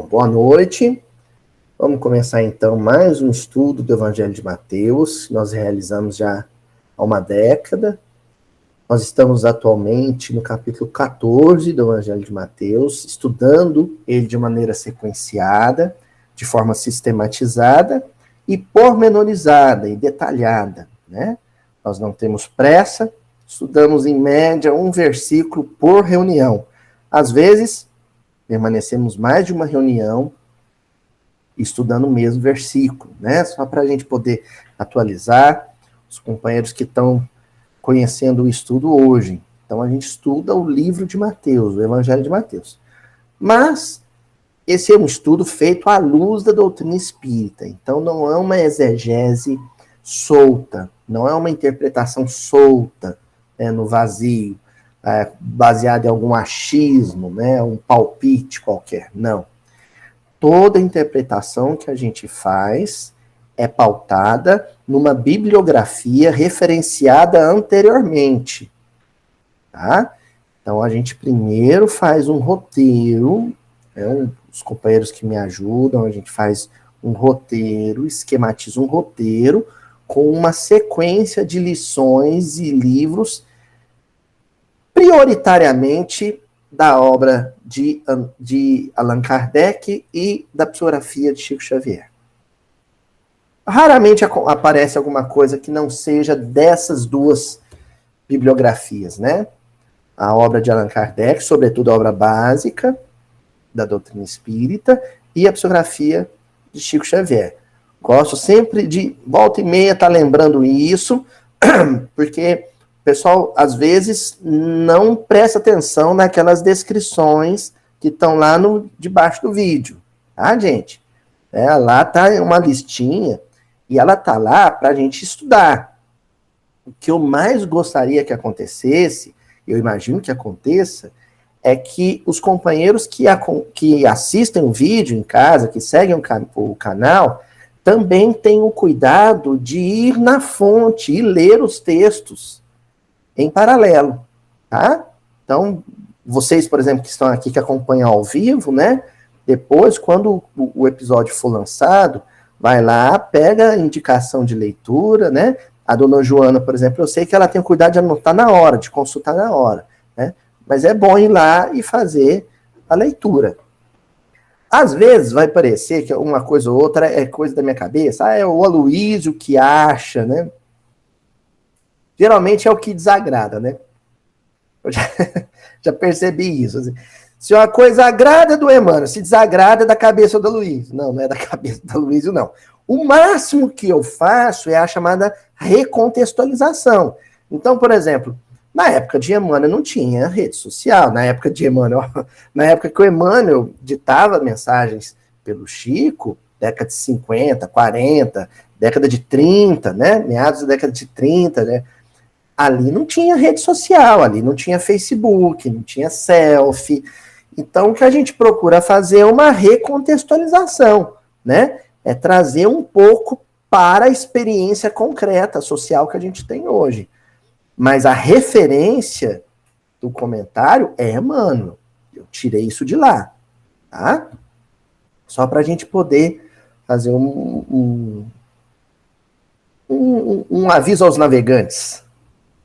boa noite. Vamos começar então mais um estudo do Evangelho de Mateus, que nós realizamos já há uma década. Nós estamos atualmente no capítulo 14 do Evangelho de Mateus, estudando ele de maneira sequenciada, de forma sistematizada e pormenorizada e detalhada, né? Nós não temos pressa, estudamos em média um versículo por reunião. Às vezes, permanecemos mais de uma reunião estudando o mesmo versículo, né? Só para a gente poder atualizar os companheiros que estão conhecendo o estudo hoje. Então, a gente estuda o livro de Mateus, o Evangelho de Mateus. Mas, esse é um estudo feito à luz da doutrina espírita. Então, não é uma exegese solta, não é uma interpretação solta, né, no vazio, baseada em algum achismo, né, um palpite qualquer. Não. Toda interpretação que a gente faz é pautada numa bibliografia referenciada anteriormente, tá? Então, a gente primeiro faz um roteiro, né, os companheiros que me ajudam, a gente faz um roteiro, esquematiza um roteiro com uma sequência de lições e livros prioritariamente da obra de Allan Kardec e da psicografia de Chico Xavier. Raramente aparece alguma coisa que não seja dessas duas bibliografias, né? A obra de Allan Kardec, sobretudo a obra básica da doutrina espírita, e a psicografia de Chico Xavier. Gosto sempre de, volta e meia, estar lembrando isso, porque o pessoal, às vezes, não presta atenção naquelas descrições que estão lá debaixo do vídeo, tá, gente? Lá tá uma listinha, e ela tá lá para a gente estudar. O que eu mais gostaria que acontecesse, eu imagino que aconteça, é que os companheiros que assistem o vídeo em casa, que seguem o canal, também tenham o cuidado de ir na fonte e ler os textos em paralelo, tá? Então, vocês, por exemplo, que estão aqui, que acompanham ao vivo, né? Depois, quando o episódio for lançado, vai lá, pega a indicação de leitura, né? A dona Joana, por exemplo, eu sei que ela tem o cuidado de anotar na hora, de consultar na hora, né? Mas é bom ir lá e fazer a leitura. Às vezes vai parecer que uma coisa ou outra é coisa da minha cabeça. É o Aloysio que acha, né? Geralmente é o que desagrada, né? Eu já percebi isso. Assim. Se uma coisa agrada do Emmanuel, se desagrada é da cabeça do Aloysio. Não, não é da cabeça do Aloysio, não. O máximo que eu faço é a chamada recontextualização. Então, por exemplo, na época de Emmanuel não tinha rede social. Na época que o Emmanuel ditava mensagens pelo Chico, década de 50, 40, década de 30, né? Meados da década de 30, né? Ali não tinha rede social, ali não tinha Facebook, não tinha selfie. Então, o que a gente procura fazer é uma recontextualização, né? É trazer um pouco para a experiência concreta, social que a gente tem hoje. Mas a referência do comentário é Emmanuel. Eu tirei isso de lá, tá? Só para a gente poder fazer um aviso aos navegantes,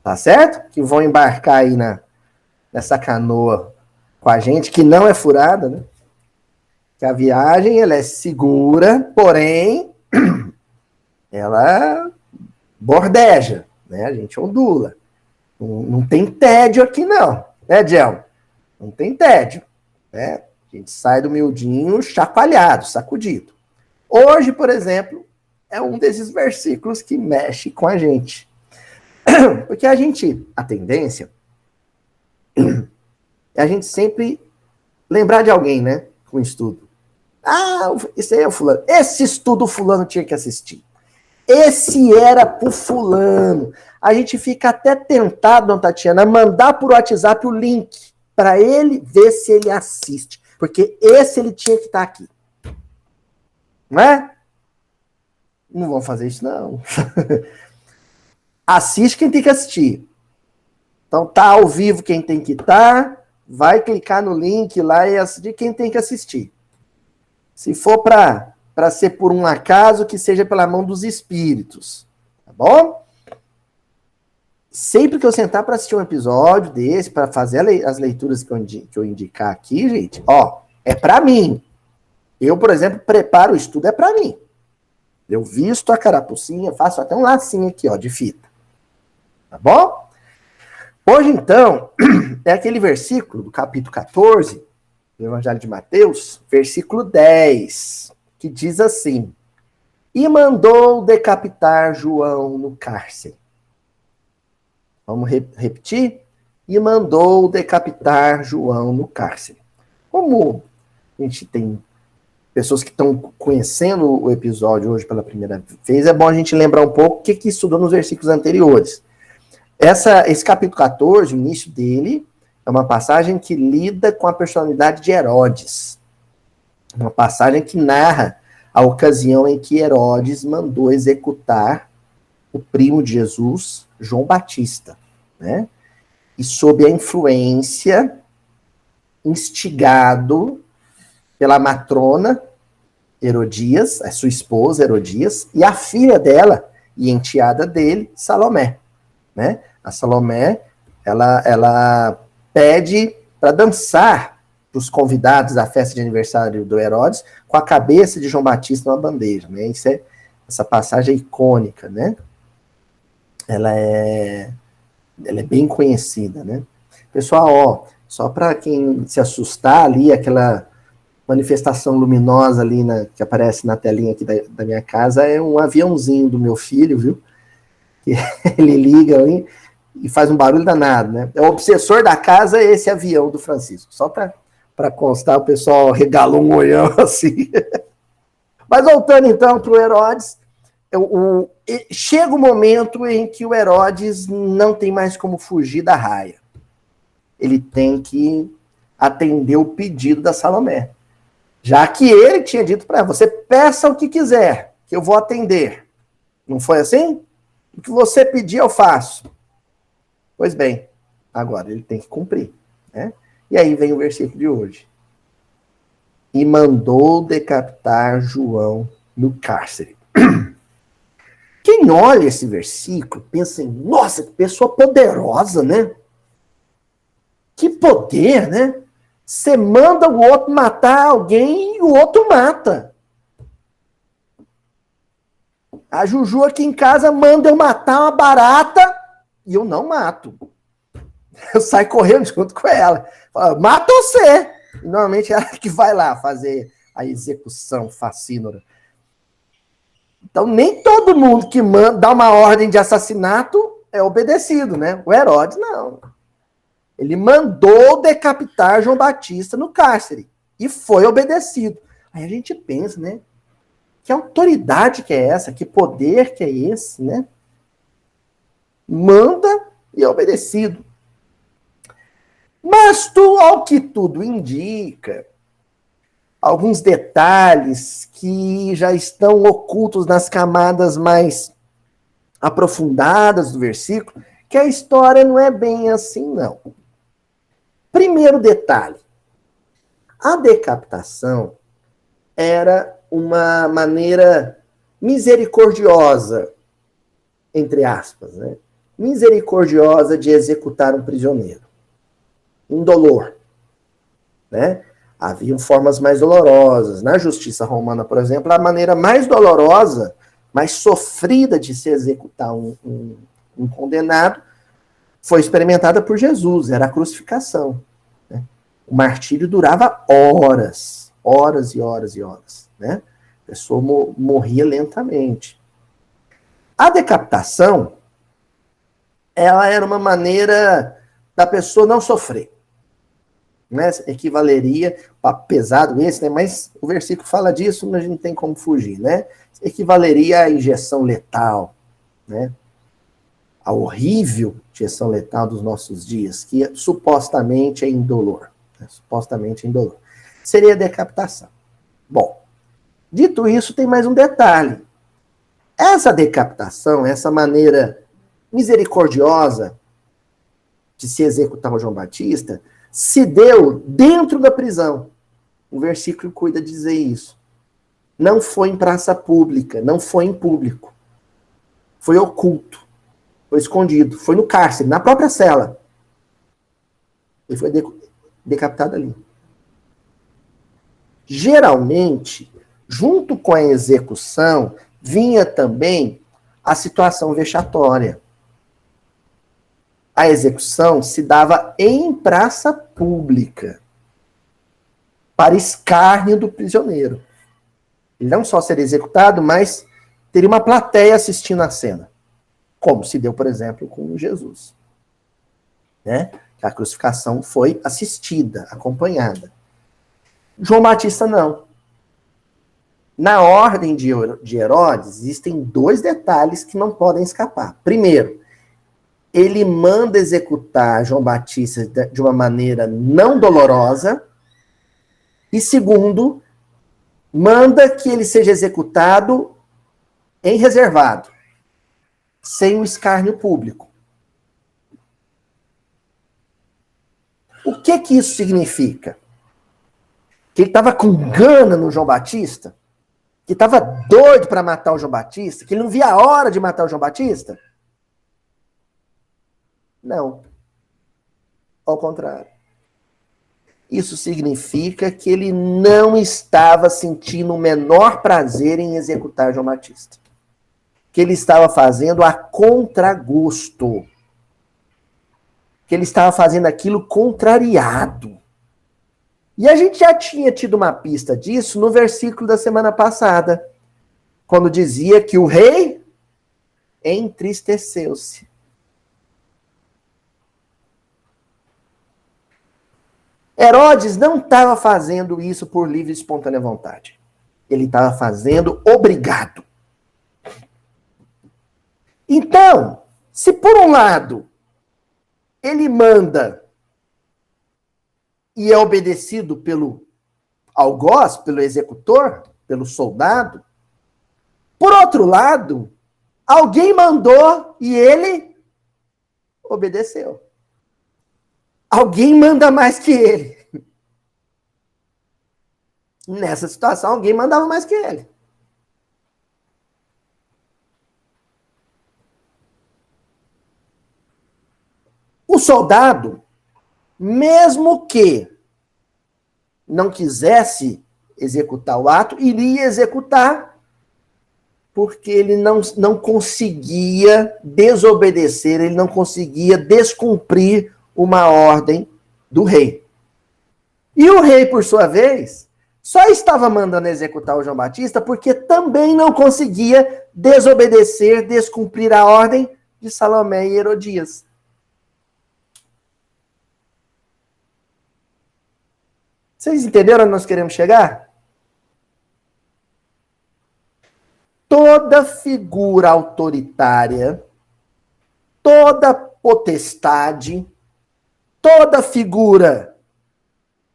tá certo? Que vão embarcar aí nessa canoa com a gente, que não é furada, né? Que a viagem, ela é segura, porém, ela bordeja, né? A gente ondula. Não tem tédio aqui, não. Né, Gel? Não tem tédio. Né? A gente sai do miudinho chacoalhado, sacudido. Hoje, por exemplo, é um desses versículos que mexe com a gente. Porque a tendência é a gente sempre lembrar de alguém, né? Com estudo. Esse aí é o fulano. Esse estudo o fulano tinha que assistir. Esse era pro fulano. A gente fica até tentado, Dona Tatiana, mandar por WhatsApp o link para ele ver se ele assiste. Porque esse ele tinha que estar aqui. Não é? Não vão fazer isso, não. Assiste quem tem que assistir. Então tá ao vivo quem tem que estar, vai clicar no link lá e assistir quem tem que assistir. Se for para ser por um acaso, que seja pela mão dos espíritos. Tá bom? Sempre que eu sentar para assistir um episódio desse, para fazer as leituras que eu indicar aqui, gente, ó, é para mim. Eu, por exemplo, preparo o estudo, é para mim. Eu visto a carapucinha, faço até um lacinho aqui, ó, de fita. Tá bom? Hoje, então, é aquele versículo do capítulo 14 do Evangelho de Mateus, versículo 10, que diz assim: E mandou decapitar João no cárcere. Vamos repetir? E mandou decapitar João no cárcere. Como a gente tem pessoas que estão conhecendo o episódio hoje pela primeira vez, é bom a gente lembrar um pouco o que estudou nos versículos anteriores. Esse capítulo 14, o início dele, é uma passagem que lida com a personalidade de Herodes. Uma passagem que narra a ocasião em que Herodes mandou executar o primo de Jesus, João Batista, né? E sob a influência, instigado pela matrona Herodias, a sua esposa Herodias, e a filha dela e enteada dele, Salomé, né? A Salomé, ela pede para dançar para os convidados da festa de aniversário do Herodes com a cabeça de João Batista numa bandeja, né? Essa passagem é icônica, né? Ela é bem conhecida, né? Pessoal, ó, só para quem se assustar ali, aquela manifestação luminosa ali que aparece na telinha aqui da minha casa é um aviãozinho do meu filho, viu? Ele liga ali e faz um barulho danado, né? O obsessor da casa é esse avião do Francisco. Só para constar, o pessoal regalou um olhão assim. Mas voltando então para o Herodes, chega o momento em que o Herodes não tem mais como fugir da raia. Ele tem que atender o pedido da Salomé. Já que ele tinha dito para ela, você peça o que quiser, que eu vou atender. Não foi assim? O que você pedir, eu faço. Pois bem, agora ele tem que cumprir, né? E aí vem o versículo de hoje. E mandou decapitar João no cárcere. Quem olha esse versículo pensa em, nossa, que pessoa poderosa, né? Que poder, né? Você manda o outro matar alguém e o outro mata. A Juju aqui em casa manda eu matar uma barata e eu não mato. Eu saio correndo junto com ela. Fala, mata você! E normalmente é ela que vai lá fazer a execução facínora. Então, nem todo mundo que dá uma ordem de assassinato é obedecido, né? O Herodes, não. Ele mandou decapitar João Batista no cárcere. E foi obedecido. Aí a gente pensa, né? Que autoridade que é essa? Que poder que é esse, né? Manda e é obedecido. Mas ao que tudo indica, alguns detalhes que já estão ocultos nas camadas mais aprofundadas do versículo, que a história não é bem assim, não. Primeiro detalhe, a decapitação era uma maneira misericordiosa, entre aspas, né? Misericordiosa de executar um prisioneiro. Indolor, né? Haviam formas mais dolorosas. Na justiça romana, por exemplo, a maneira mais dolorosa, mais sofrida de se executar um condenado foi experimentada por Jesus, era a crucificação. Né? O martírio durava horas, horas e horas e horas. Né? A pessoa morria lentamente. A decapitação, ela era uma maneira da pessoa não sofrer. Né? Equivaleria, pesado esse, né? Mas o versículo fala disso, mas a gente não tem como fugir, né? Equivaleria à injeção letal, né? A horrível injeção letal dos nossos dias, que supostamente é indolor. Né? Supostamente é indolor. Seria a decapitação. Bom, dito isso, tem mais um detalhe. Essa decapitação, essa maneira misericordiosa de se executar o João Batista, se deu dentro da prisão. O versículo cuida de dizer isso. Não foi em praça pública, não foi em público. Foi oculto, foi escondido, foi no cárcere, na própria cela. Ele foi decapitado ali. Geralmente, junto com a execução, vinha também a situação vexatória. A execução se dava em praça pública, para escárnio do prisioneiro. Ele não só seria executado, mas teria uma plateia assistindo a cena. Como se deu, por exemplo, com Jesus. Né? A crucificação foi assistida, acompanhada. João Batista não. Na ordem de Herodes, existem dois detalhes que não podem escapar. Primeiro, ele manda executar João Batista de uma maneira não dolorosa. E segundo, manda que ele seja executado em reservado, sem o escárnio público. O que isso significa? Que ele estava com gana no João Batista? Que estava doido para matar o João Batista? Que ele não via a hora de matar o João Batista? Não. Ao contrário. Isso significa que ele não estava sentindo o menor prazer em executar João Batista. Que ele estava fazendo a contragosto. Que ele estava fazendo aquilo contrariado. E a gente já tinha tido uma pista disso no versículo da semana passada, quando dizia que o rei entristeceu-se. Herodes não estava fazendo isso por livre e espontânea vontade. Ele estava fazendo obrigado. Então, se por um lado ele manda e é obedecido pelo algoz, pelo executor, pelo soldado, por outro lado, alguém mandou e ele obedeceu. Alguém manda mais que ele. Nessa situação, alguém mandava mais que ele. O soldado, mesmo que não quisesse executar o ato, iria executar, porque ele não conseguia desobedecer, ele não conseguia descumprir uma ordem do rei. E o rei, por sua vez, só estava mandando executar o João Batista porque também não conseguia desobedecer, descumprir a ordem de Salomé e Herodias. Vocês entenderam onde nós queremos chegar? Toda figura autoritária, toda potestade, toda figura,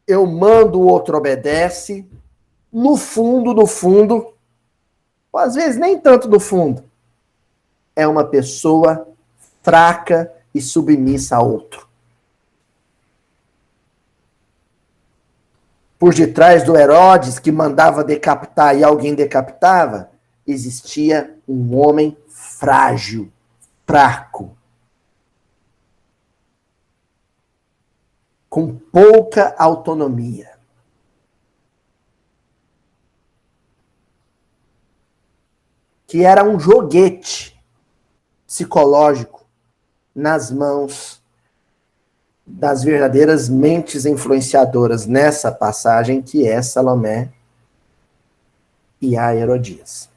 eu mando, o outro obedece, no fundo, ou às vezes nem tanto no fundo, é uma pessoa fraca e submissa a outro. Por detrás do Herodes, que mandava decapitar e alguém decapitava, existia um homem frágil, fraco, com pouca autonomia. Que era um joguete psicológico nas mãos das verdadeiras mentes influenciadoras nessa passagem, que é Salomé e a Herodias.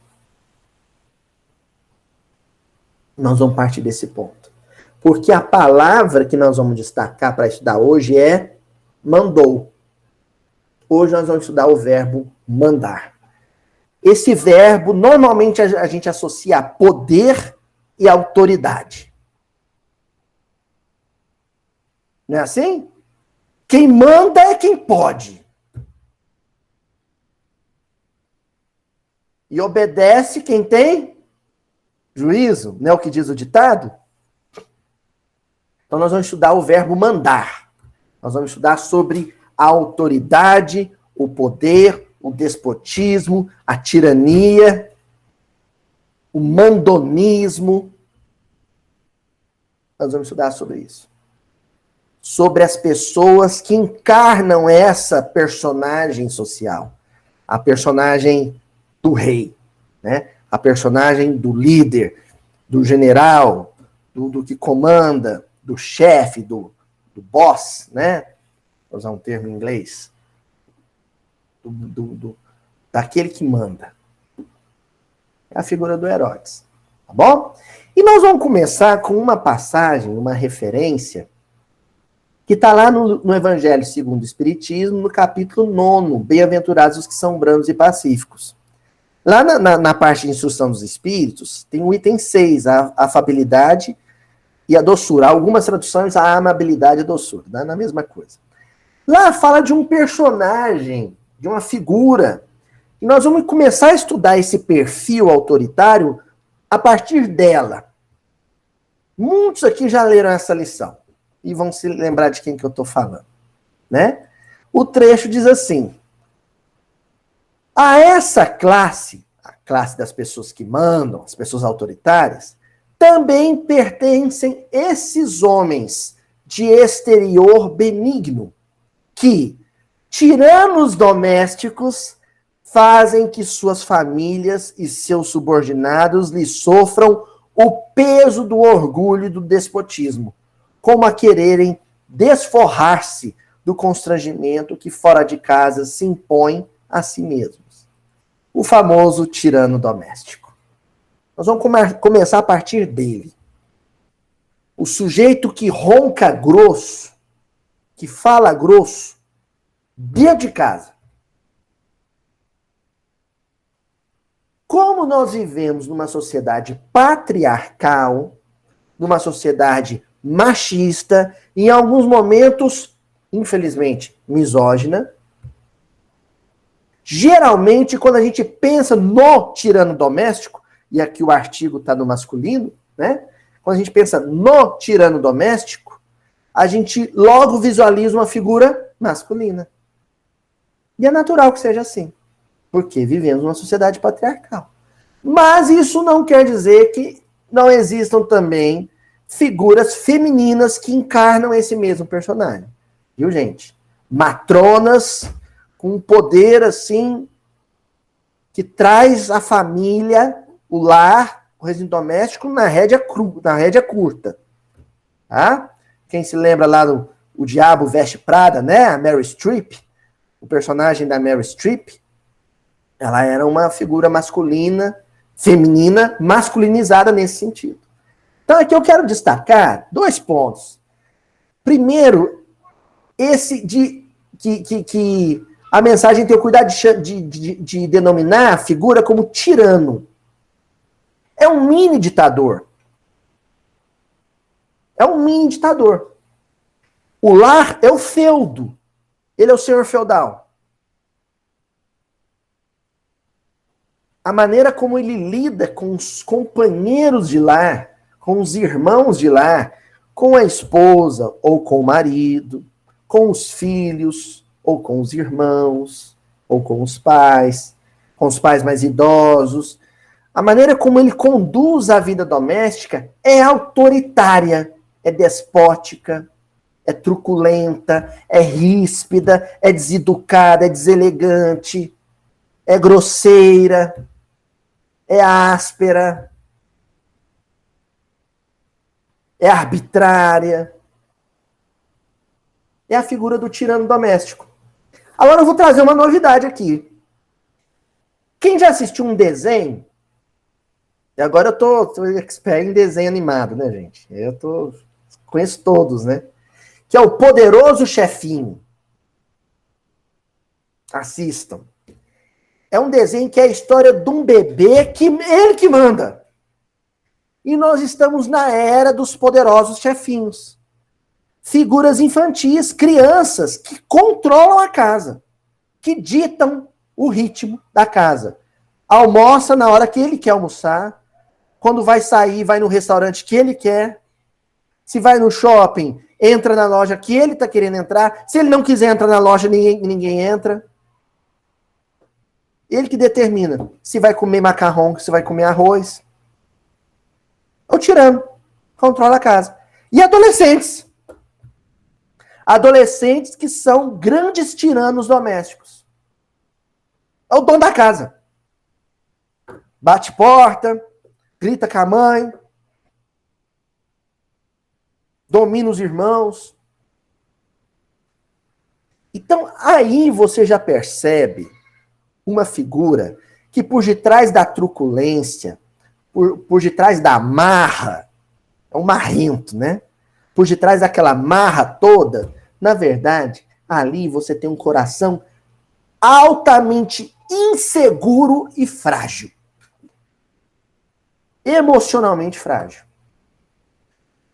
Nós vamos partir desse ponto. Porque a palavra que nós vamos destacar para estudar hoje é mandou. Hoje nós vamos estudar o verbo mandar. Esse verbo, normalmente a gente associa a poder e autoridade. Não é assim? Quem manda é quem pode. E obedece quem tem juízo, não é o que diz o ditado? Então nós vamos estudar o verbo mandar. Nós vamos estudar sobre a autoridade, o poder, o despotismo, a tirania, o mandonismo. Nós vamos estudar sobre isso. Sobre as pessoas que encarnam essa personagem social. A personagem do rei, né? A personagem do líder, do general, do que comanda, do chefe, do boss, né? Vou usar um termo em inglês. Daquele que manda. É a figura do Herodes. Tá bom? E nós vamos começar com uma passagem, uma referência, que está lá no Evangelho segundo o Espiritismo, no capítulo 9, Bem-aventurados os que são brandos e pacíficos. Lá na parte de instrução dos espíritos, tem o item 6, a afabilidade e a doçura. Algumas traduções, a amabilidade e a doçura, né? Na mesma coisa. Lá fala de um personagem, de uma figura, e nós vamos começar a estudar esse perfil autoritário a partir dela. Muitos aqui já leram essa lição e vão se lembrar de quem que eu estou falando, né? O trecho diz assim: a essa classe, a classe das pessoas que mandam, as pessoas autoritárias, também pertencem esses homens de exterior benigno, que, tiranos domésticos, fazem que suas famílias e seus subordinados lhes sofram o peso do orgulho e do despotismo, como a quererem desforrar-se do constrangimento que fora de casa se impõe a si mesmos. O famoso tirano doméstico. Nós vamos começar a partir dele. O sujeito que ronca grosso, que fala grosso, dentro de casa. Como nós vivemos numa sociedade patriarcal, numa sociedade machista, em alguns momentos, infelizmente, misógina, geralmente, quando a gente pensa no tirano doméstico, e aqui o artigo está no masculino, né? Quando a gente pensa no tirano doméstico, a gente logo visualiza uma figura masculina. E é natural que seja assim, porque vivemos numa sociedade patriarcal. Mas isso não quer dizer que não existam também figuras femininas que encarnam esse mesmo personagem. Viu, gente? Matronas com um poder, assim, que traz a família, o lar, o residente doméstico na rédea curta. Tá? Quem se lembra lá do O Diabo Veste Prada, né? A Meryl Streep, o personagem da Meryl Streep, ela era uma figura masculina, feminina, masculinizada nesse sentido. Então aqui eu quero destacar 2 pontos. Primeiro, esse de que a mensagem tem o cuidado de denominar a figura como tirano. É um mini ditador. É um mini ditador. O lar é o feudo. Ele é o senhor feudal. A maneira como ele lida com os companheiros de lar, com os irmãos de lar, com a esposa ou com o marido, com os filhos ou com os irmãos, ou com os pais mais idosos. A maneira como ele conduz a vida doméstica é autoritária, é despótica, é truculenta, é ríspida, é deseducada, é deselegante, é grosseira, é áspera, é arbitrária. É a figura do tirano doméstico. Agora eu vou trazer uma novidade aqui. Quem já assistiu um desenho, e agora eu tô expert em desenho animado, né, gente? Conheço todos, né? Que é o Poderoso Chefinho. Assistam. É um desenho que é a história de um bebê que ele que manda. E nós estamos na era dos poderosos chefinhos. Figuras infantis, crianças que controlam a casa, que ditam o ritmo da casa. Almoça na hora que ele quer almoçar, quando vai sair, vai no restaurante que ele quer, se vai no shopping, entra na loja que ele está querendo entrar, se ele não quiser entrar na loja, ninguém entra. Ele que determina se vai comer macarrão, se vai comer arroz. É o tirano. Controla a casa. E adolescentes. Adolescentes que são grandes tiranos domésticos. É o dono da casa. Bate porta, grita com a mãe, domina os irmãos. Então, aí você já percebe uma figura que por detrás da truculência, por detrás da marra, é um marrento, né? Por detrás daquela marra toda, na verdade, ali você tem um coração altamente inseguro e frágil. Emocionalmente frágil.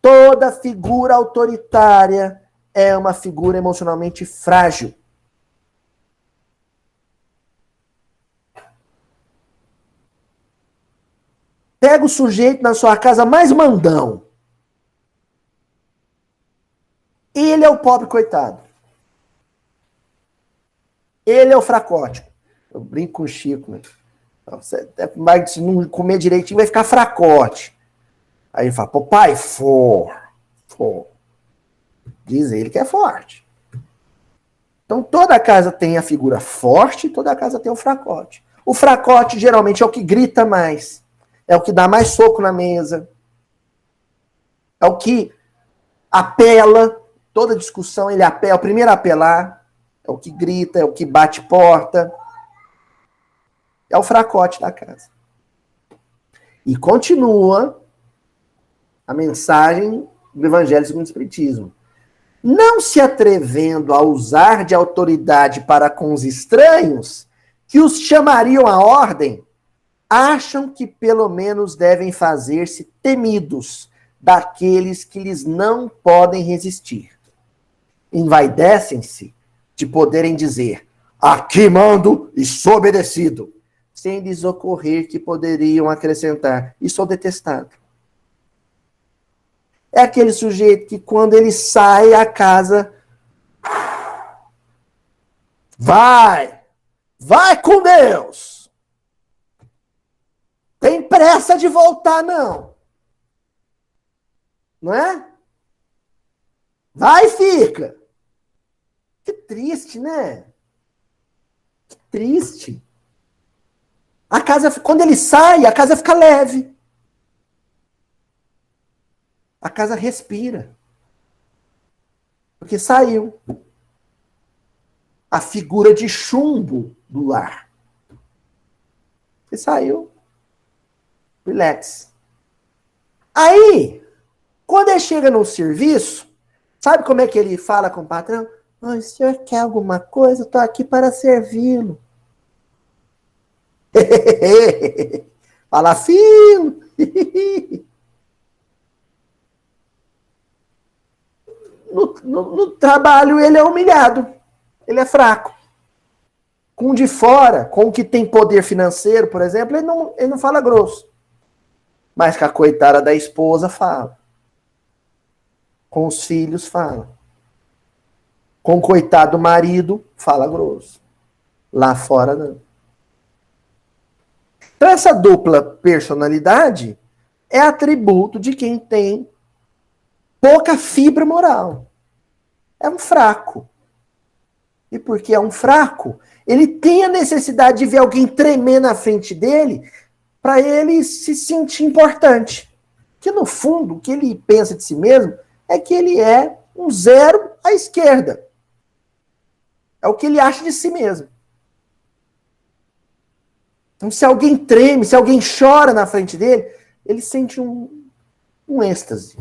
Toda figura autoritária é uma figura emocionalmente frágil. Pega o sujeito na sua casa mais mandão. Ele é o pobre coitado. Ele é o fracótico. Eu brinco com o Chico, né? Mas se não comer direitinho vai ficar fracote. Aí ele fala, pô, pai, for. Diz ele que é forte. Então toda casa tem a figura forte, toda casa tem o fracote. O fracote geralmente é o que grita mais. É o que dá mais soco na mesa. É o que apela. Toda discussão ele apela. É o primeiro a apelar. É o que grita, é o que bate porta. É o fracote da casa. E continua a mensagem do Evangelho segundo o Espiritismo. Não se atrevendo a usar de autoridade para com os estranhos, que os chamariam à ordem, acham que pelo menos devem fazer-se temidos daqueles que lhes não podem resistir. Envaidecem-se de poderem dizer, aqui mando e sou obedecido, sem lhes ocorrer que poderiam acrescentar, e sou detestado. É aquele sujeito que quando ele sai, a casa vai com Deus. Tem pressa de voltar, não. Não é? Vai e fica. Que triste, né? Que triste. A casa, quando ele sai, a casa fica leve. A casa respira. Porque saiu. A figura de chumbo do lar. E saiu. Relax. Aí, quando ele chega no serviço, sabe como é que ele fala com o patrão? O senhor quer alguma coisa? Eu estou aqui para servi-lo. Fala, filho. No trabalho ele é humilhado. Ele é fraco. Com o de fora, com o que tem poder financeiro, por exemplo, ele não fala grosso. Mas com a coitada da esposa fala. Com os filhos fala. Com o coitado do marido fala grosso. Lá fora não. Então essa dupla personalidade é atributo de quem tem pouca fibra moral. É um fraco. E porque é um fraco, ele tem a necessidade de ver alguém tremer na frente dele para ele se sentir importante. Que no fundo, o que ele pensa de si mesmo é que ele é um zero à esquerda. É o que ele acha de si mesmo. Então, se alguém treme, se alguém chora na frente dele, ele sente um êxtase,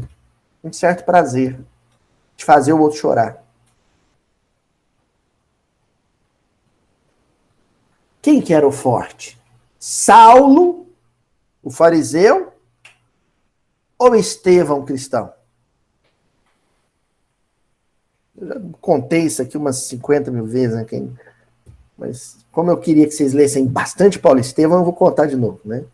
um certo prazer de fazer o outro chorar. Quem que era o forte? Saulo, o fariseu, ou Estevão, o cristão? Eu já contei isso aqui umas 50 mil vezes, né? Mas como eu queria que vocês lessem bastante Paulo Estevão, eu vou contar de novo, né?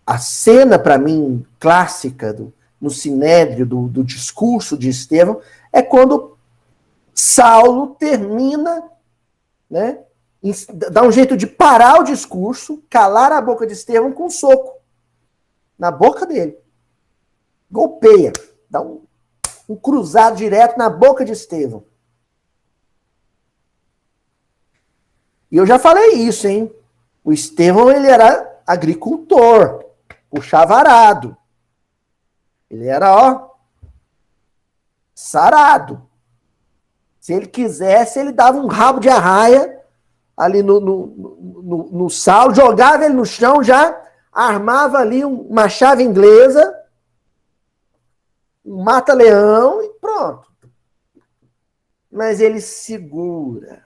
A cena, para mim, clássica no Sinédrio, do discurso de Estevão, é quando Saulo termina, né, dá um jeito de parar o discurso, calar a boca de Estevão com um soco na boca dele. Golpeia, dá um cruzado direto na boca de Estevão. E eu já falei isso, hein? O Estevão, ele era agricultor, puxava arado. Ele era, ó, sarado. Se ele quisesse, ele dava um rabo de arraia ali no salo, jogava ele no chão, já armava ali uma chave inglesa, um mata-leão e pronto. Mas ele segura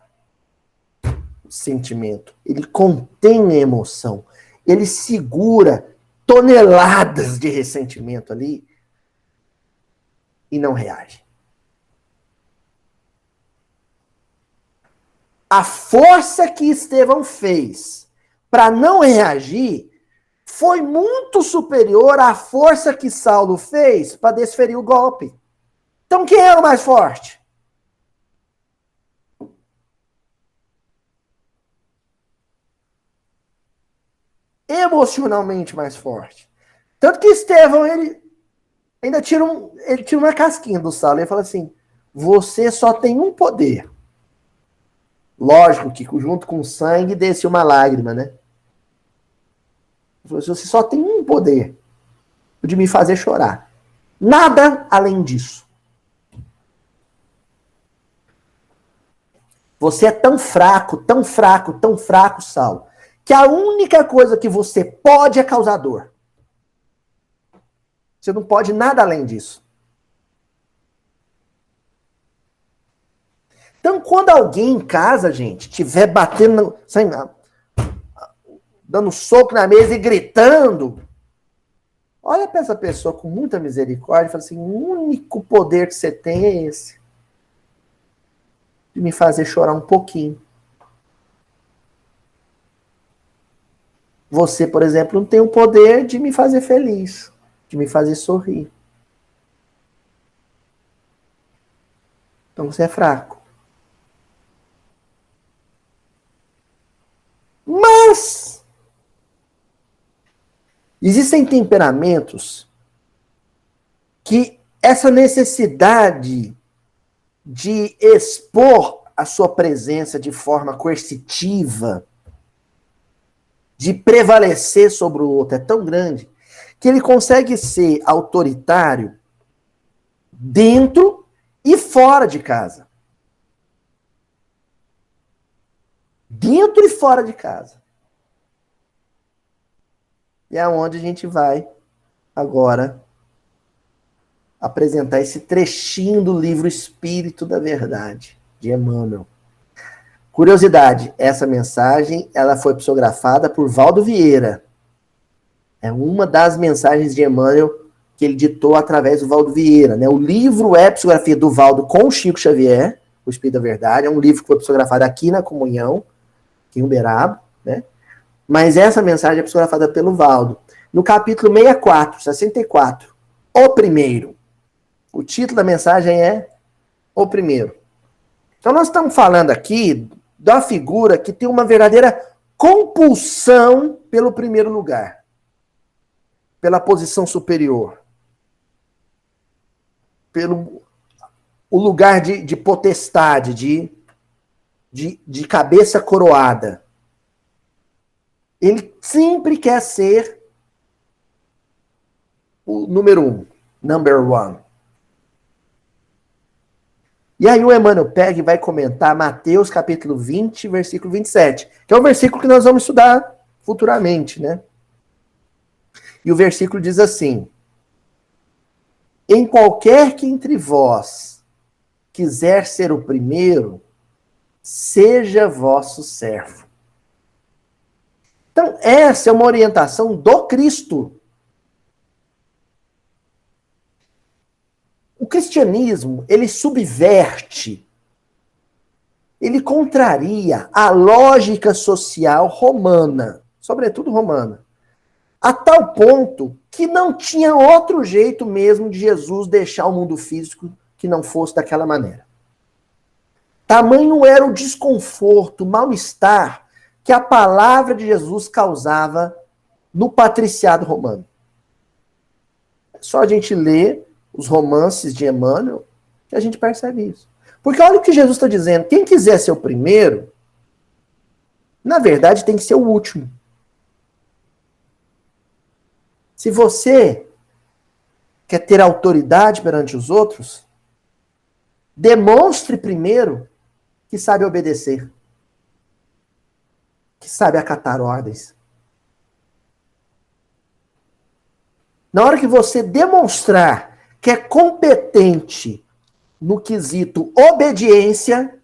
o sentimento, ele contém a emoção, ele segura toneladas de ressentimento ali e não reage. A força que Estevão fez para não reagir foi muito superior à força que Saulo fez para desferir o golpe. Então quem era o mais forte? Emocionalmente mais forte. Tanto que Estevão, ele ainda tira uma casquinha do Saulo. Ele fala assim, você só tem um poder. Lógico que junto com o sangue desce uma lágrima, né? Você só tem um poder, de me fazer chorar. Nada além disso. Você é tão fraco, tão fraco, tão fraco, Saulo, que a única coisa que você pode é causar dor. Você não pode nada além disso. Então, quando alguém em casa, gente, estiver batendo, dando soco na mesa e gritando, olha para essa pessoa com muita misericórdia e fala assim, o único poder que você tem é esse. De me fazer chorar um pouquinho. Você, por exemplo, não tem o poder de me fazer feliz, de me fazer sorrir. Então você é fraco. Mas existem temperamentos que essa necessidade de expor a sua presença de forma coercitiva, de prevalecer sobre o outro, é tão grande que ele consegue ser autoritário dentro e fora de casa. Dentro e fora de casa. E é onde a gente vai agora apresentar esse trechinho do livro Espírito da Verdade, de Emmanuel. Curiosidade, essa mensagem ela foi psicografada por Valdo Vieira. É uma das mensagens de Emmanuel que ele ditou através do Valdo Vieira. Né? O livro é psicografia do Valdo com Chico Xavier, o Espírito da Verdade. É um livro que foi psicografado aqui na Comunhão, aqui em Uberaba, né? Mas essa mensagem é psicografada pelo Valdo. No capítulo 64, o primeiro. O título da mensagem é O Primeiro. Então nós estamos falando aqui da figura que tem uma verdadeira compulsão pelo primeiro lugar. Pela posição superior. Pelo o lugar de potestade, de cabeça coroada. Ele sempre quer ser o número 1, number 1. E aí o Emmanuel pega e vai comentar Mateus capítulo 20, versículo 27, que é o versículo que nós vamos estudar futuramente, né? E o versículo diz assim, em qualquer que entre vós quiser ser o primeiro, seja vosso servo. Então, essa é uma orientação do Cristo. O cristianismo, ele subverte, ele contraria a lógica social romana, sobretudo romana, a tal ponto que não tinha outro jeito mesmo de Jesus deixar o mundo físico que não fosse daquela maneira. Tamanho era o desconforto, o mal-estar que a palavra de Jesus causava no patriciado romano. É só a gente ler os romances de Emmanuel que a gente percebe isso. Porque olha o que Jesus está dizendo. Quem quiser ser o primeiro, na verdade tem que ser o último. Se você quer ter autoridade perante os outros, demonstre primeiro que sabe obedecer, que sabe acatar ordens. Na hora que você demonstrar que é competente no quesito obediência,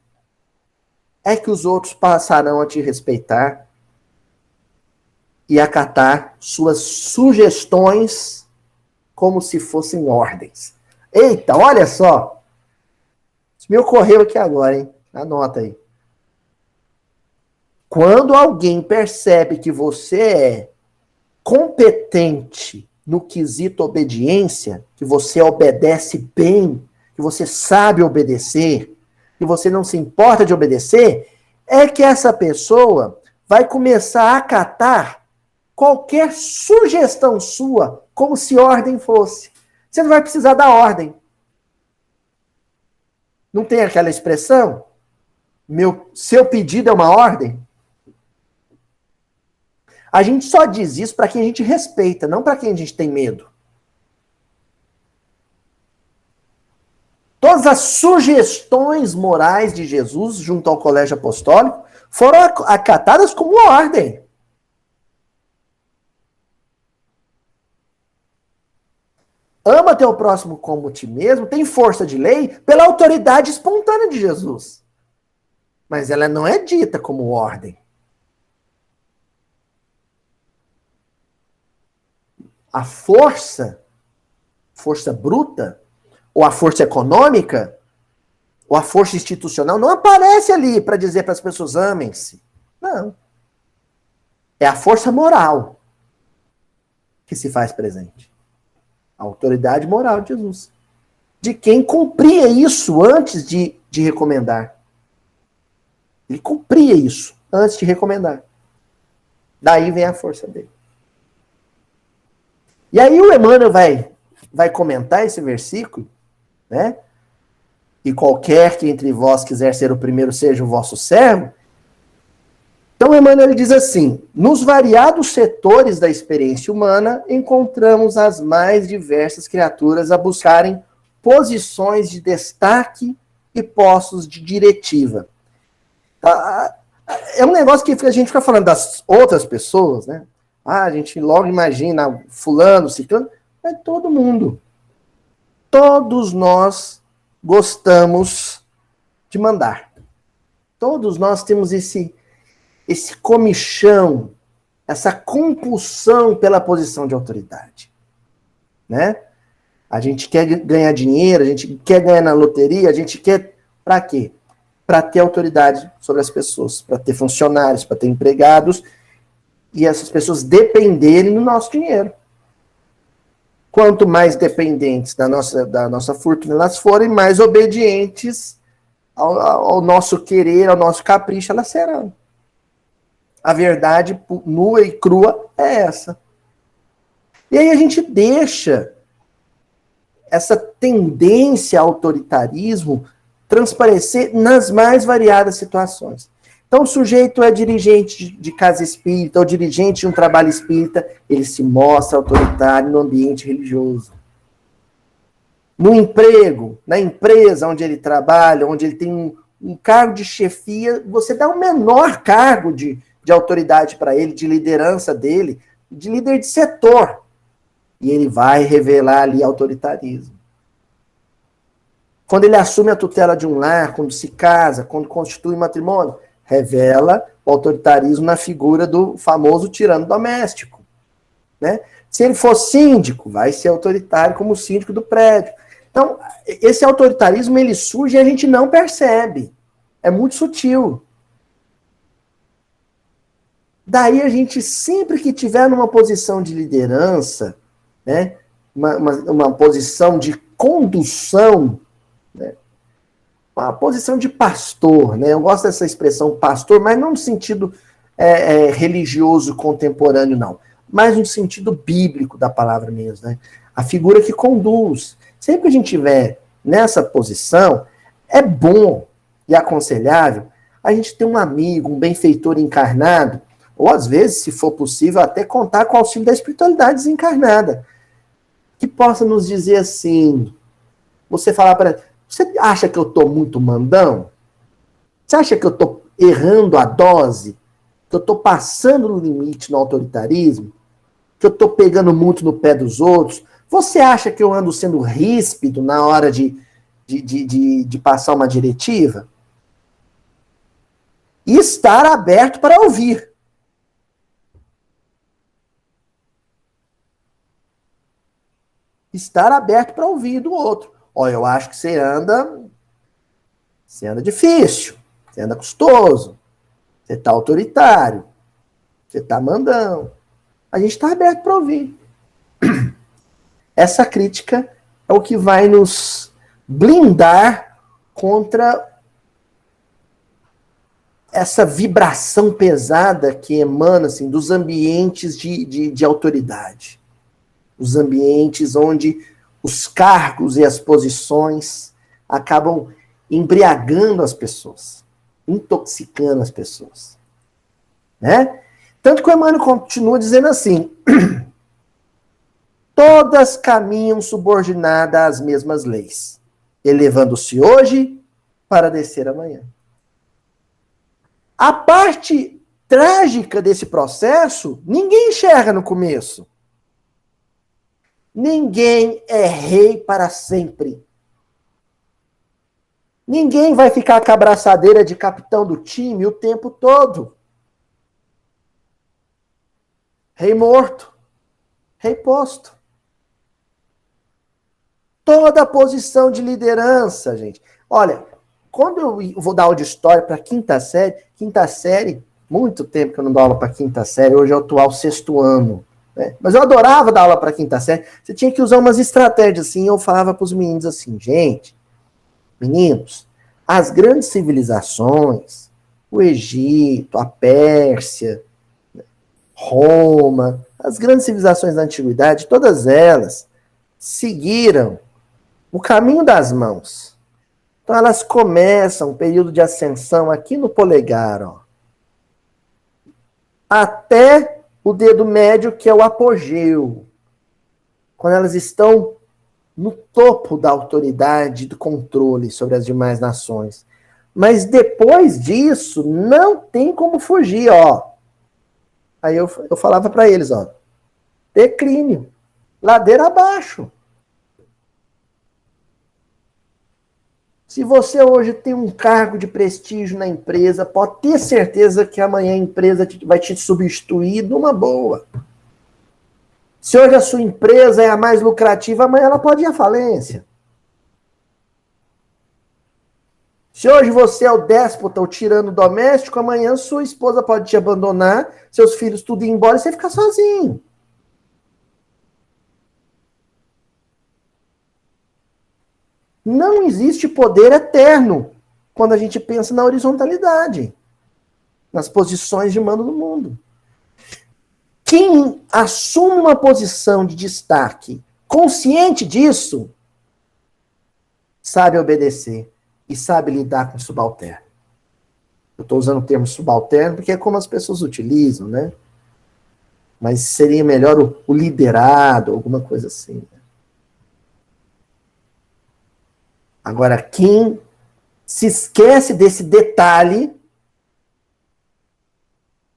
é que os outros passarão a te respeitar e acatar suas sugestões como se fossem ordens. Eita, olha só! Isso me ocorreu aqui agora, hein? Anota aí. Quando alguém percebe que você é competente no quesito obediência, que você obedece bem, que você sabe obedecer, que você não se importa de obedecer, é que essa pessoa vai começar a acatar qualquer sugestão sua, como se ordem fosse. Você não vai precisar da ordem. Não tem aquela expressão? Seu pedido é uma ordem? A gente só diz isso para quem a gente respeita, não para quem a gente tem medo. Todas as sugestões morais de Jesus junto ao colégio apostólico foram acatadas como ordem. Ama teu próximo como ti mesmo, tem força de lei pela autoridade espontânea de Jesus. Mas ela não é dita como ordem. A força bruta, ou a força econômica, ou a força institucional, não aparece ali para dizer para as pessoas amem-se. Não. É a força moral que se faz presente. A autoridade moral de Jesus. De quem cumpria isso antes de recomendar. Ele cumpria isso antes de recomendar. Daí vem a força dele. E aí o Emmanuel vai comentar esse versículo, né? E qualquer que entre vós quiser ser o primeiro, seja o vosso servo. Então Emmanuel diz assim: nos variados setores da experiência humana, encontramos as mais diversas criaturas a buscarem posições de destaque e postos de diretiva. É um negócio que a gente fica falando das outras pessoas, né? A gente logo imagina fulano, ciclano, é todo mundo. Todos nós gostamos de mandar. Todos nós temos esse comichão, essa compulsão pela posição de autoridade. Né? A gente quer ganhar dinheiro, a gente quer ganhar na loteria, a gente quer... Para quê? Para ter autoridade sobre as pessoas, para ter funcionários, para ter empregados, e essas pessoas dependerem do nosso dinheiro. Quanto mais dependentes da nossa fortuna elas forem, mais obedientes ao nosso querer, ao nosso capricho elas serão. A verdade nua e crua é essa. E aí a gente deixa essa tendência ao autoritarismo transparecer nas mais variadas situações. Então, o sujeito é dirigente de casa espírita ou dirigente de um trabalho espírita, ele se mostra autoritário no ambiente religioso. No emprego, na empresa onde ele trabalha, onde ele tem um cargo de chefia, você dá o menor cargo de autoridade para ele, de liderança dele, de líder de setor. E ele vai revelar ali autoritarismo. Quando ele assume a tutela de um lar, quando se casa, quando constitui matrimônio, revela o autoritarismo na figura do famoso tirano doméstico. Né? Se ele for síndico, vai ser autoritário como síndico do prédio. Então, esse autoritarismo, ele surge e a gente não percebe. É muito sutil. Daí a gente, sempre que tiver numa posição de liderança, né, uma posição de condução, né, uma posição de pastor, né? Eu gosto dessa expressão pastor, mas não no sentido religioso contemporâneo, não. Mas no sentido bíblico da palavra mesmo, né? A figura que conduz. Sempre que a gente estiver nessa posição, é bom e aconselhável a gente ter um amigo, um benfeitor encarnado, ou às vezes, se for possível, até contar com o auxílio da espiritualidade desencarnada, que possa nos dizer assim, você falar para... Você acha que eu estou muito mandão? Você acha que eu estou errando a dose? Que eu estou passando no limite no autoritarismo? Que eu estou pegando muito no pé dos outros? Você acha que eu ando sendo ríspido na hora de passar uma diretiva? E estar aberto para ouvir. Estar aberto para ouvir do outro. Olha, eu acho que você anda difícil, você anda custoso, você está autoritário, você está mandão. A gente está aberto para ouvir. Essa crítica é o que vai nos blindar contra essa vibração pesada que emana assim, dos ambientes de autoridade. Os ambientes onde os cargos e as posições acabam embriagando as pessoas, intoxicando as pessoas. Né? Tanto que o Emmanuel continua dizendo assim, todas caminham subordinadas às mesmas leis, elevando-se hoje para descer amanhã. A parte trágica desse processo, ninguém enxerga no começo. Ninguém é rei para sempre. Ninguém vai ficar com a abraçadeira de capitão do time o tempo todo. Rei morto, rei posto. Toda posição de liderança, gente. Olha, quando eu vou dar aula de história para quinta série, muito tempo que eu não dou aula para quinta série, hoje é o atual sexto ano. Né? Mas eu adorava dar aula para quinta série. Você tinha que usar umas estratégias assim. Eu falava para os meninos assim, gente, meninos, as grandes civilizações, o Egito, a Pérsia, Roma, as grandes civilizações da antiguidade, todas elas seguiram o caminho das mãos. Então elas começam um período de ascensão aqui no polegar, ó, até o dedo médio, que é o apogeu. Quando elas estão no topo da autoridade, do controle sobre as demais nações. Mas depois disso, não tem como fugir, ó. Aí eu falava para eles, ó, declínio, ladeira abaixo. Se você hoje tem um cargo de prestígio na empresa, pode ter certeza que amanhã a empresa vai te substituir numa boa. Se hoje a sua empresa é a mais lucrativa, amanhã ela pode ir à falência. Se hoje você é o déspota, o tirano doméstico, amanhã sua esposa pode te abandonar, seus filhos tudo ir embora e você ficar sozinho. Não existe poder eterno quando a gente pensa na horizontalidade, nas posições de mando do mundo. Quem assume uma posição de destaque, consciente disso, sabe obedecer e sabe lidar com o subalterno. Eu estou usando o termo subalterno porque é como as pessoas utilizam, né? Mas seria melhor o liderado, alguma coisa assim. Né? Agora, quem se esquece desse detalhe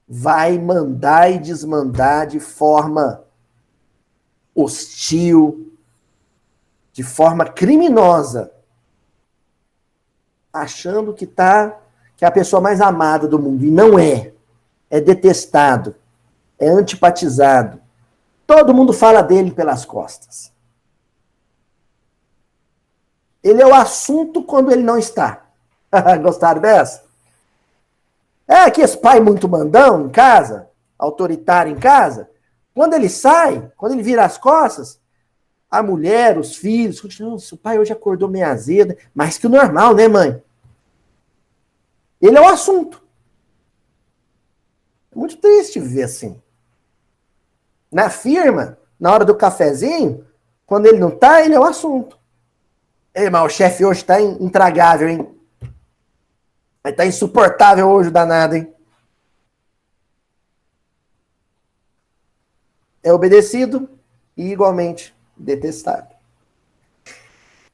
vai mandar e desmandar de forma hostil, de forma criminosa, achando que é a pessoa mais amada do mundo. E não é. É detestado. É antipatizado. Todo mundo fala dele pelas costas. Ele é o assunto quando ele não está. Gostaram dessa? É que esse pai muito mandão em casa, autoritário em casa, quando ele sai, quando ele vira as costas, a mulher, os filhos, nossa, o pai hoje acordou meio azeda, mais que o normal, né, mãe? Ele é o assunto. É muito triste viver assim. Na firma, na hora do cafezinho, quando ele não tá, ele é o assunto. Ei, mas o chefe hoje tá intragável, hein? Ele tá insuportável hoje, danado, hein? É obedecido e igualmente detestado.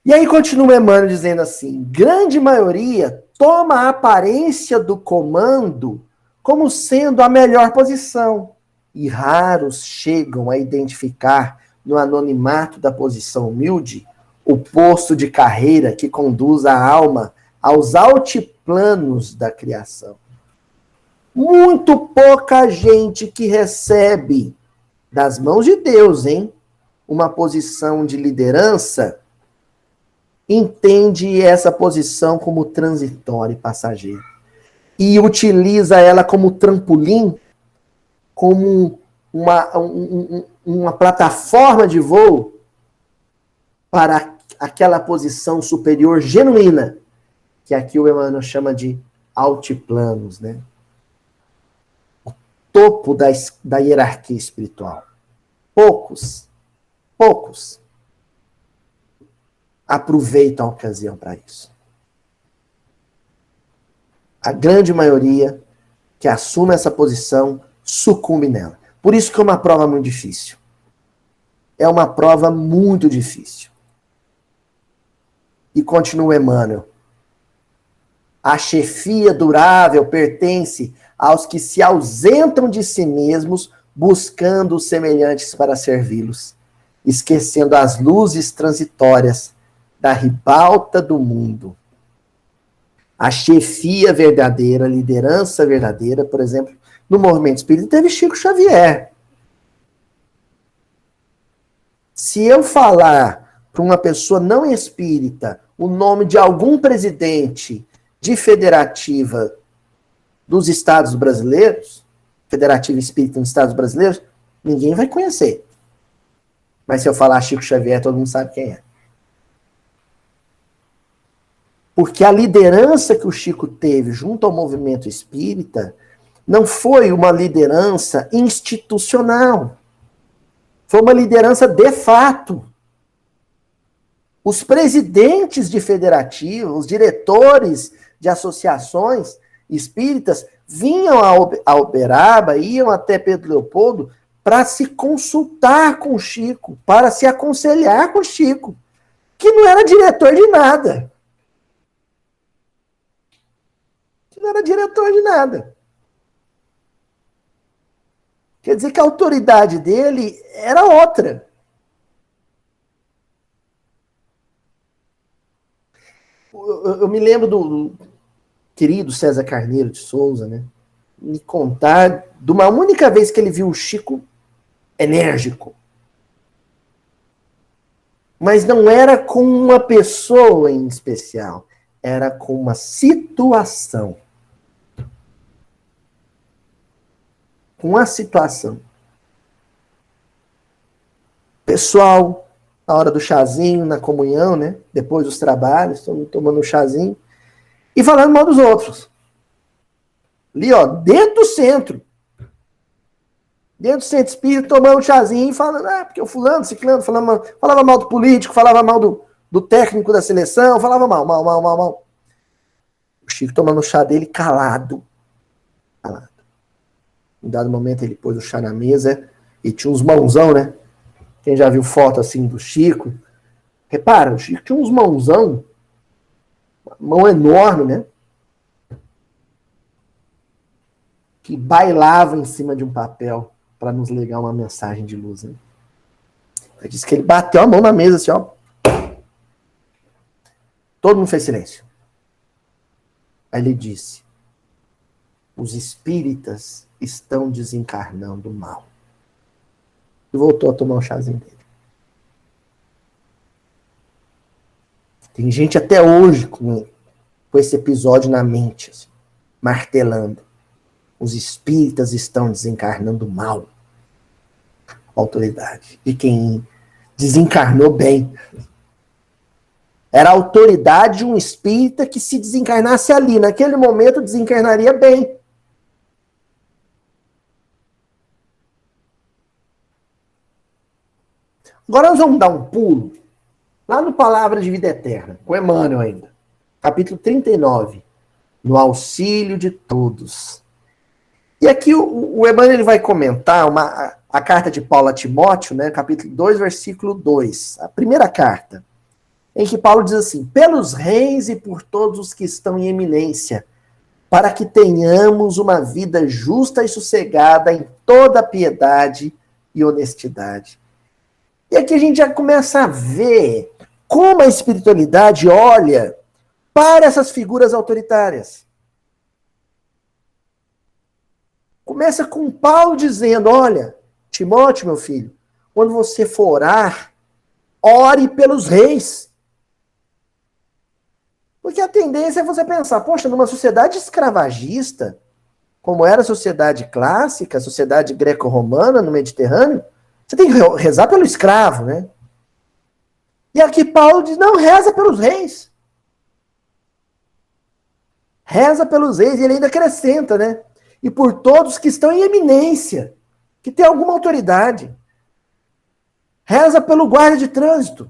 E aí continua Emmanuel dizendo assim: grande maioria toma a aparência do comando como sendo a melhor posição, e raros chegam a identificar no anonimato da posição humilde o posto de carreira que conduz a alma aos altiplanos da criação. Muito pouca gente que recebe das mãos de Deus, hein, uma posição de liderança, entende essa posição como transitória e passageira. E utiliza ela como trampolim, como uma plataforma de voo para aquela posição superior genuína, que aqui o Emmanuel chama de altiplanos, né? O topo da hierarquia espiritual. Poucos aproveitam a ocasião para isso. A grande maioria que assume essa posição sucumbe nela. Por isso que é uma prova muito difícil. É uma prova muito difícil. E continua Emmanuel. A chefia durável pertence aos que se ausentam de si mesmos, buscando os semelhantes para servi-los, esquecendo as luzes transitórias da ribalta do mundo. A chefia verdadeira, a liderança verdadeira, por exemplo, no movimento espírita teve Chico Xavier. Se eu falar para uma pessoa não espírita o nome de algum presidente de federativa dos Estados brasileiros, federativa espírita nos Estados brasileiros, ninguém vai conhecer. Mas se eu falar Chico Xavier, todo mundo sabe quem é. Porque a liderança que o Chico teve junto ao movimento espírita não foi uma liderança institucional. Foi uma liderança de fato. Os presidentes de federativas, os diretores de associações espíritas vinham a Uberaba, iam até Pedro Leopoldo para se consultar com o Chico, para se aconselhar com o Chico, que não era diretor de nada. Não era diretor de nada. Quer dizer que a autoridade dele era outra. Eu me lembro do querido César Carneiro de Souza, né? Me contar de uma única vez que ele viu o Chico enérgico. Mas não era com uma pessoa em especial. Era com uma situação. Com a situação. Pessoal, na hora do chazinho, na comunhão, né? Depois dos trabalhos, tomando um chazinho. E falando mal dos outros. Ali, ó, dentro do centro. Dentro do centro espírita, tomando um chazinho e falando, porque o fulano, ciclano, falava mal do político, falava mal do técnico da seleção, falava mal. O Chico tomando o chá dele calado. Em dado momento ele pôs o chá na mesa e tinha uns mãozão, né? Quem já viu foto assim do Chico, repara, o Chico tinha uns mãozão, mão enorme, né? Que bailava em cima de um papel para nos ligar uma mensagem de luz, né? Ele disse que ele bateu a mão na mesa assim, ó. Todo mundo fez silêncio. Aí ele disse: os espíritas estão desencarnando mal. E voltou a tomar um chazinho dele. Tem gente até hoje com esse episódio na mente, assim, martelando. Os espíritas estão desencarnando mal. Autoridade. De quem desencarnou bem. Era a autoridade de um espírita que, se desencarnasse ali, naquele momento, desencarnaria bem. Agora nós vamos dar um pulo lá no Palavra de Vida Eterna, com Emmanuel ainda. Capítulo 39. No auxílio de todos. E aqui o Emmanuel ele vai comentar a carta de Paulo a Timóteo, né, capítulo 2, versículo 2. A primeira carta, em que Paulo diz assim: pelos reis e por todos os que estão em eminência, para que tenhamos uma vida justa e sossegada em toda piedade e honestidade. E aqui a gente já começa a ver como a espiritualidade olha para essas figuras autoritárias. Começa com Paulo dizendo: olha, Timóteo, meu filho, quando você for orar, ore pelos reis. Porque a tendência é você pensar, poxa, numa sociedade escravagista, como era a sociedade clássica, a sociedade greco-romana no Mediterrâneo, você tem que rezar pelo escravo, né? E aqui Paulo diz, não, reza pelos reis. Reza pelos reis, e ele ainda acrescenta, né? E por todos que estão em eminência, que tem alguma autoridade. Reza pelo guarda de trânsito.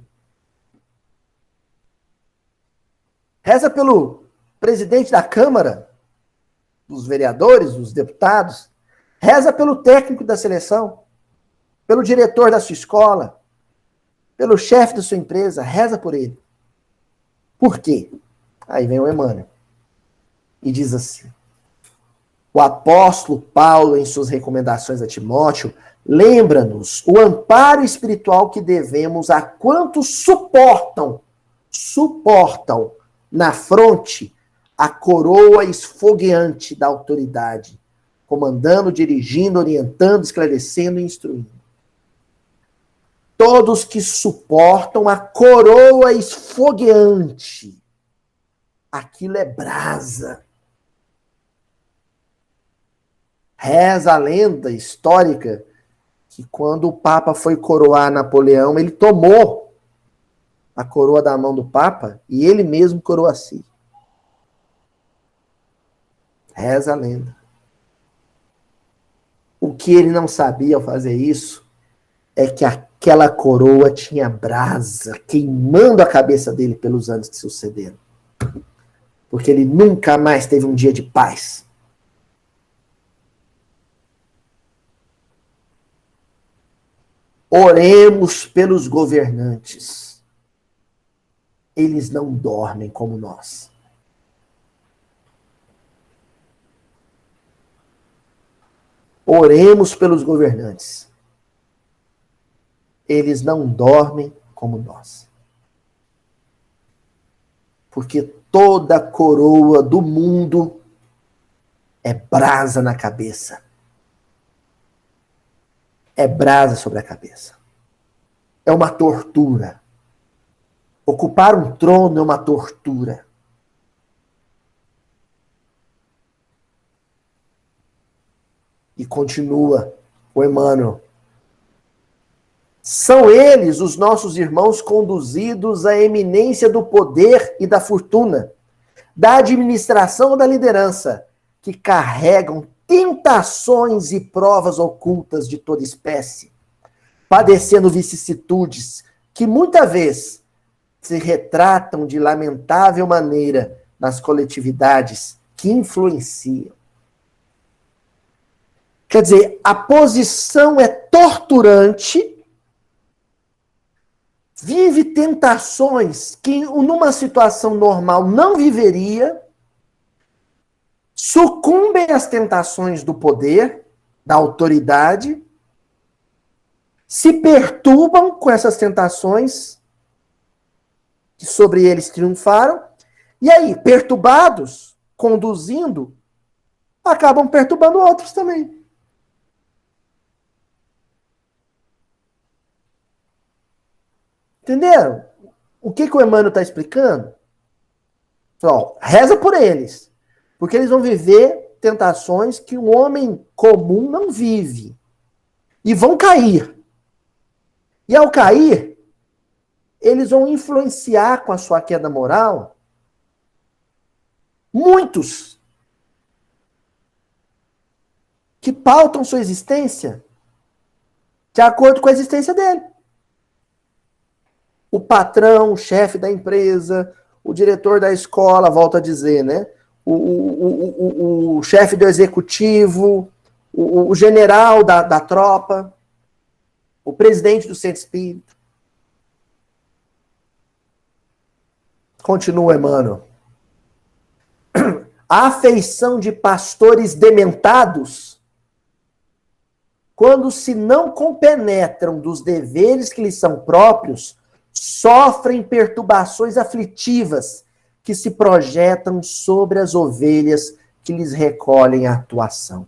Reza pelo presidente da Câmara, dos vereadores, dos deputados. Reza pelo técnico da seleção, pelo diretor da sua escola, pelo chefe da sua empresa. Reza por ele. Por quê? Aí vem o Emmanuel e diz assim: o apóstolo Paulo, em suas recomendações a Timóteo, lembra-nos o amparo espiritual que devemos a quantos suportam na fronte a coroa esfogueante da autoridade, comandando, dirigindo, orientando, esclarecendo e instruindo. Todos que suportam a coroa esfogueante. Aquilo é brasa. Reza a lenda histórica que quando o Papa foi coroar Napoleão, ele tomou a coroa da mão do Papa e ele mesmo coroou a si. Reza a lenda. O que ele não sabia ao fazer isso é que aquela coroa tinha brasa queimando a cabeça dele pelos anos que sucederam. Porque ele nunca mais teve um dia de paz. Oremos pelos governantes. Eles não dormem como nós. Oremos pelos governantes. Eles não dormem como nós. Porque toda coroa do mundo é brasa na cabeça. É brasa sobre a cabeça. É uma tortura. Ocupar um trono é uma tortura. E continua o Emmanuel. São eles, os nossos irmãos, conduzidos à eminência do poder e da fortuna, da administração ou da liderança, que carregam tentações e provas ocultas de toda espécie, padecendo vicissitudes que muitas vezes se retratam de lamentável maneira nas coletividades que influenciam. Quer dizer, a posição é torturante, vive tentações que numa situação normal não viveria, sucumbem às tentações do poder, da autoridade, se perturbam com essas tentações que sobre eles triunfaram, e aí, perturbados, conduzindo, acabam perturbando outros também. Entenderam? O que o Emmanuel está explicando? Ó, reza por eles. Porque eles vão viver tentações que um homem comum não vive. E vão cair. E ao cair, eles vão influenciar com a sua queda moral muitos que pautam sua existência de acordo com a existência dele. O patrão, o chefe da empresa, o diretor da escola, volto a dizer, né? O chefe do executivo, o general da tropa, o presidente do centro espírita. Continua, Emmanuel. A afeição de pastores dementados, quando se não compenetram dos deveres que lhes são próprios, sofrem perturbações aflitivas que se projetam sobre as ovelhas que lhes recolhem a atuação.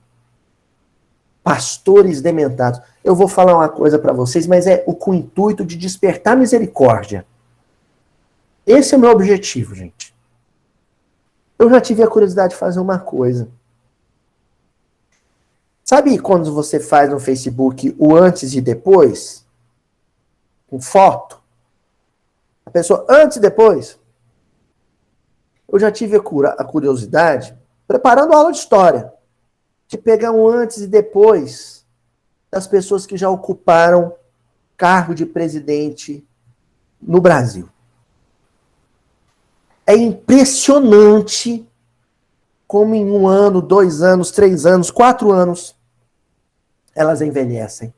Pastores dementados. Eu vou falar uma coisa para vocês, mas é com o intuito de despertar misericórdia. Esse é o meu objetivo, gente. Eu já tive a curiosidade de fazer uma coisa. Sabe quando você faz no Facebook o antes e depois? Com foto? A pessoa antes e depois? Eu já tive a curiosidade, preparando aula de história, de pegar um antes e depois das pessoas que já ocuparam cargo de presidente no Brasil. É impressionante como em 1 ano, 2 anos, 3 anos, 4 anos, elas envelhecem.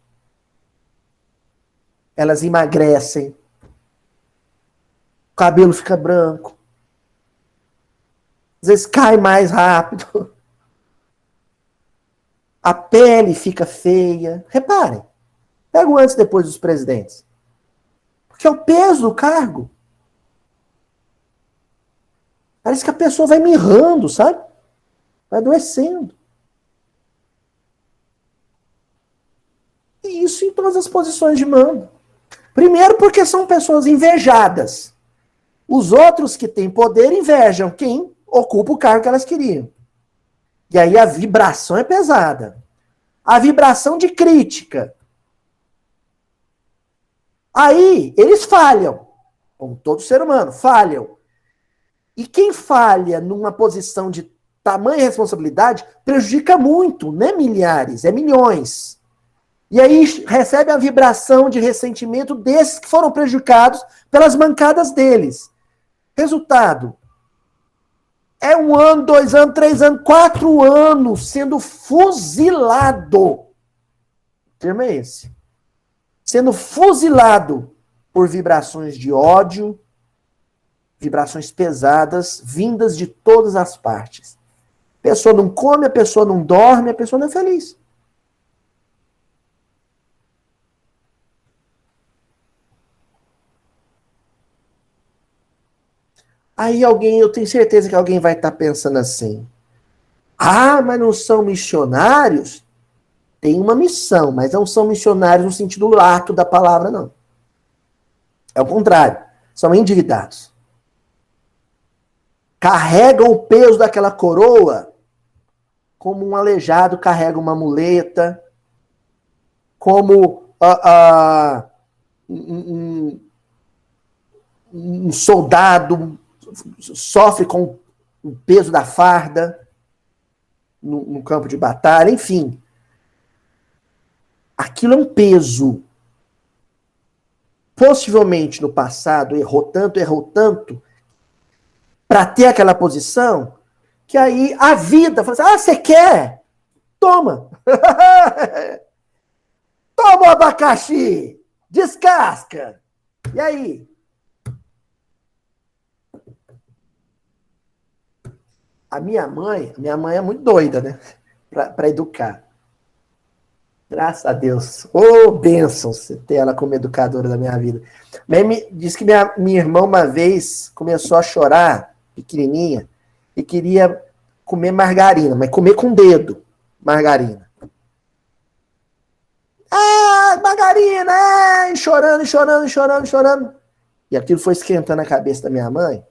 Elas emagrecem. O cabelo fica branco. Às vezes cai mais rápido. A pele fica feia. Reparem. Pega o antes e depois dos presidentes. Porque é o peso do cargo. Parece que a pessoa vai mirrando, sabe? Vai adoecendo. E isso em todas as posições de mando. Primeiro porque são pessoas invejadas. Os outros que têm poder invejam quem ocupa o cargo que elas queriam. E aí a vibração é pesada. A vibração de crítica. Aí eles falham. Como todo ser humano, falham. E quem falha numa posição de tamanha responsabilidade prejudica muito, não é milhares, é milhões. E aí recebe a vibração de ressentimento desses que foram prejudicados pelas mancadas deles. Resultado, é 1 ano, 2 anos, 3 anos, 4 anos sendo fuzilado. O termo é esse. Sendo fuzilado por vibrações de ódio, vibrações pesadas, vindas de todas as partes. A pessoa não come, a pessoa não dorme, a pessoa não é feliz. Aí eu tenho certeza que alguém vai estar pensando assim. Ah, mas não são missionários? Tem uma missão, mas não são missionários no sentido lato da palavra, não. É o contrário. São endividados. Carregam o peso daquela coroa como um aleijado carrega uma muleta, como um soldado sofre com o peso da farda no campo de batalha, enfim. Aquilo é um peso. Possivelmente no passado errou tanto, para ter aquela posição, que aí a vida fala assim, você quer? Toma! Toma o abacaxi! Descasca! E aí? A minha mãe é muito doida, né? Para educar. Graças a Deus. Ô, bênção você ter ela como educadora da minha vida. Diz que minha irmã uma vez começou a chorar, pequenininha, e queria comer margarina, mas comer com o dedo, margarina. Ah, margarina! Chorando. E aquilo foi esquentando a cabeça da minha mãe.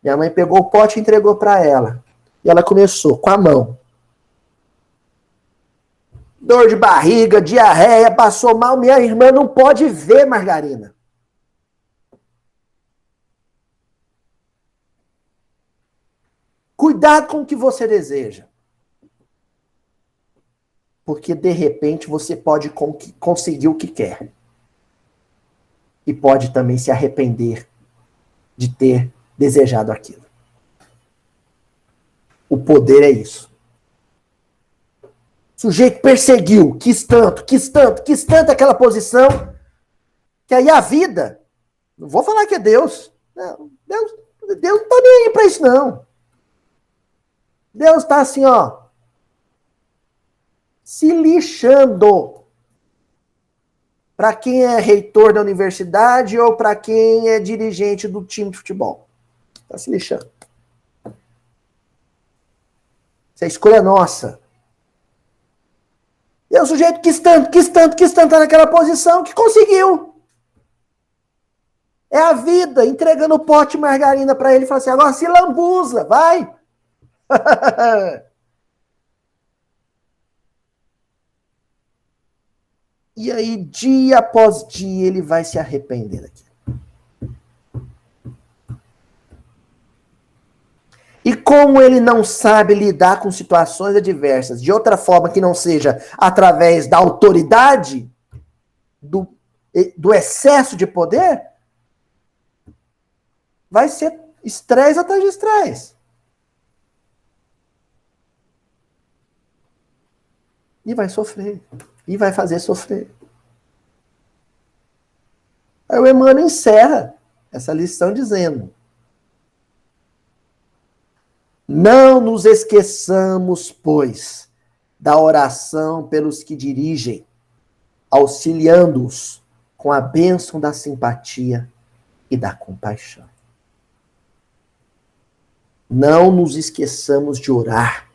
Minha mãe pegou o pote e entregou para ela. E ela começou com a mão. Dor de barriga, diarreia, passou mal. Minha irmã não pode ver margarina. Cuidado com o que você deseja. Porque, de repente, você pode conseguir o que quer. E pode também se arrepender de ter desejado aquilo. O poder é isso. O sujeito perseguiu, quis tanto aquela posição, que aí a vida, não vou falar que é Deus, não, Deus não está nem aí para isso, não. Deus está assim, ó, se lixando para quem é reitor da universidade ou para quem é dirigente do time de futebol. Está se lixando. Essa escolha é nossa. E o sujeito quis tanto estar naquela posição que conseguiu. É a vida entregando o pote de margarina para ele e fala assim, agora se lambuza, vai. E aí, dia após dia, ele vai se arrepender daquilo. E como ele não sabe lidar com situações adversas de outra forma que não seja através da autoridade, do excesso de poder, vai ser estresse atrás de estresse. E vai sofrer. E vai fazer sofrer. Aí o Emmanuel encerra essa lição dizendo: não nos esqueçamos, pois, da oração pelos que dirigem, auxiliando-os com a bênção da simpatia e da compaixão. Não nos esqueçamos de orar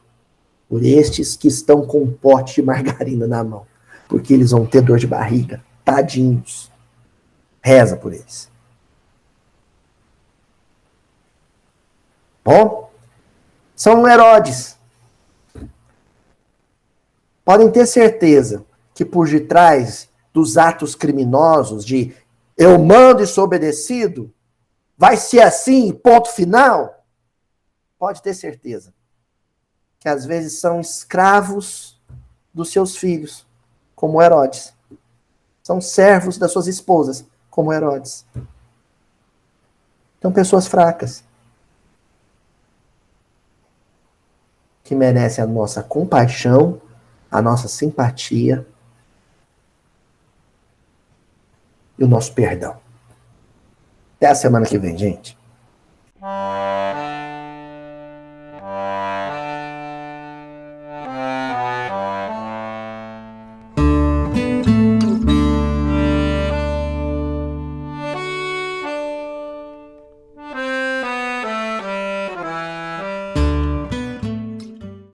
por estes que estão com um pote de margarina na mão, porque eles vão ter dor de barriga, tadinhos. Reza por eles. Bom, são Herodes. Podem ter certeza que por detrás dos atos criminosos de eu mando e sou obedecido, vai ser assim, ponto final? Pode ter certeza que às vezes são escravos dos seus filhos, como Herodes. São servos das suas esposas, como Herodes. São pessoas fracas, que merecem a nossa compaixão, a nossa simpatia e o nosso perdão. Até a semana que vem, gente.